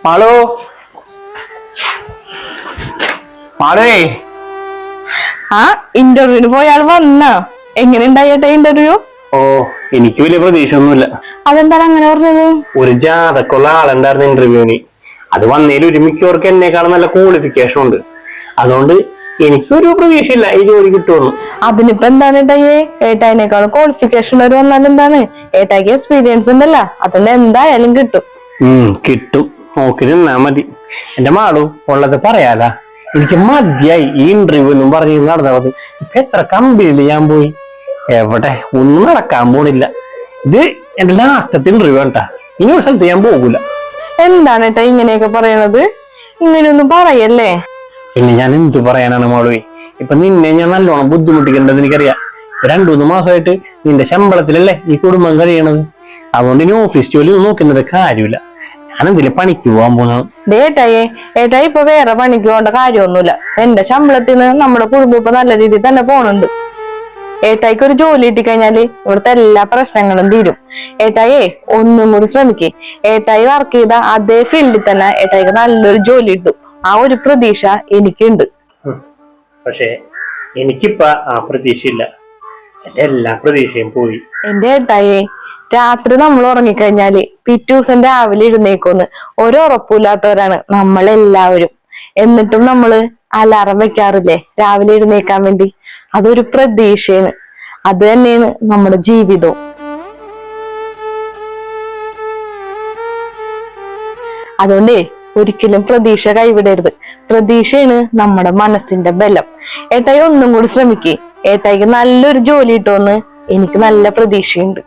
മാളു മാളേ ആ ഇന്റർവ്യൂവിന് പോയാൽ വന്ന എങ്ങനെ ഉണ്ടായിട്ടെ ഇന്റർവ്യൂ? ഓ എനിക്ക് വലിയ പ്രതീക്ഷ ഒന്നുമില്ല. അതെന്താണ് അങ്ങനെ പറഞ്ഞത്? ഒരു ജാതക്കുള്ള ആളുണ്ടായിരുന്നു ഇന്റർവ്യൂവിന്. അത് വന്നതിൽ ഒരുമിക്കവർക്ക് എന്നെക്കാളും നല്ല ക്വാളിഫിക്കേഷൻ ഉണ്ട്. അതുകൊണ്ട് എനിക്കൊരു പ്രതീക്ഷയില്ല ഈ ജോലി കിട്ടുമെന്ന്. അതിനിപ്പോ എന്താണ് ഏട്ടായി? ഏട്ടായിനേക്കാളും ക്വാളിഫിക്കേഷൻ ഒരു വന്നാൽ എന്താണ്? ഏട്ടായിക്ക് എക്സ്പീരിയൻസ് ഉണ്ടല്ലോ, അതുകൊണ്ട് എന്തായാലും കിട്ടും. കിട്ടും, നോക്കി നിന്നാ മതി. എന്റെ മാളു ഉള്ളത് പറയാലാ, എനിക്ക് മതിയായി ഈ ഇന്റർവ്യൂ എന്നും പറഞ്ഞ് നടന്നത്. ഇപ്പൊ എത്ര കമ്പനിയിൽ ഞാൻ പോയി, എവിടെ ഒന്നും നടക്കാൻ പോണില്ല. ഇത് എന്റെ ലാസ്റ്റത്തെ ഇന്റർവ്യൂ ആണ്ടാ. ഇനി ഒരു സ്ഥലത്ത് ഞാൻ പോകൂല. എന്താണ് ഏട്ടാ ഇങ്ങനെയൊക്കെ പറയണത്? ഇങ്ങനെയൊന്നും പറയല്ലേ. പിന്നെ ഞാൻ എന്തു പറയാനാണ് മാളുവേ? ഇപ്പൊ നിന്നെ ഞാൻ നല്ലോണം ബുദ്ധിമുട്ടിക്കേണ്ടത് എനിക്കറിയാം. 2-3 മാസമായിട്ട് നിന്റെ ശമ്പളത്തിലല്ലേ ഈ കുടുംബം കഴിയണത്. അതുകൊണ്ട് ഇനി ഓഫീസ് ജോലി ഒന്നും നോക്കുന്നത് കാര്യമില്ല. ഞാൻ എന്തെങ്കിലും പണിക്ക് പോകാൻ പോകുന്നത്. ഏട്ടായി ഇപ്പൊ വേറെ പണിക്ക് പോകേണ്ട കാര്യമൊന്നുമില്ല. എന്റെ ശമ്പളത്തിന് നമ്മുടെ കുടുംബം ഇപ്പൊ നല്ല രീതിയിൽ തന്നെ പോണുണ്ട്. ഏട്ടായിക്ക് ഒരു ജോലി കിട്ടിക്കഴിഞ്ഞാല് ഇവിടുത്തെ എല്ലാ പ്രശ്നങ്ങളും തീരും. ഏട്ടായിയെ ഒന്നും കൂടി ശ്രമിക്കേ. ഏട്ടായി വർക്ക് ചെയ്ത അതേ ഫീൽഡിൽ തന്നെ ഏട്ടായിക്ക് നല്ലൊരു ജോലി കിട്ടും. ആ ഒരു പ്രതീക്ഷ എനിക്കുണ്ട്. പക്ഷേ എനിക്കിപ്പ ആ പ്രതീക്ഷയില്ല. എന്റെ എല്ലാ പ്രതീക്ഷയും പോയി. എന്റെ ഏട്ടായിയെ രാത്രി നമ്മൾ ഉറങ്ങിക്കഴിഞ്ഞാല് പിറ്റേ ദിവസം രാവിലെ എഴുന്നേക്കൊന്ന് ഒരുറപ്പില്ലാത്തവരാണ് നമ്മളെല്ലാവരും. എന്നിട്ടും നമ്മള് അലാറം വെക്കാറില്ലേ രാവിലെ എഴുന്നേക്കാൻ വേണ്ടി? അതൊരു പ്രതീക്ഷയാണ്. അത് തന്നെയാണ് നമ്മുടെ ജീവിതവും. അതുകൊണ്ടേ ഒരിക്കലും പ്രതീക്ഷ കൈവിടരുത്. പ്രതീക്ഷയാണ് നമ്മുടെ മനസ്സിന്റെ ബലം. ഏട്ടായി ഒന്നും കൂടി ശ്രമിക്കേ. ഏട്ടായിക്ക് നല്ലൊരു ജോലി കിട്ടുമെന്ന് എനിക്ക് നല്ല പ്രതീക്ഷയുണ്ട്.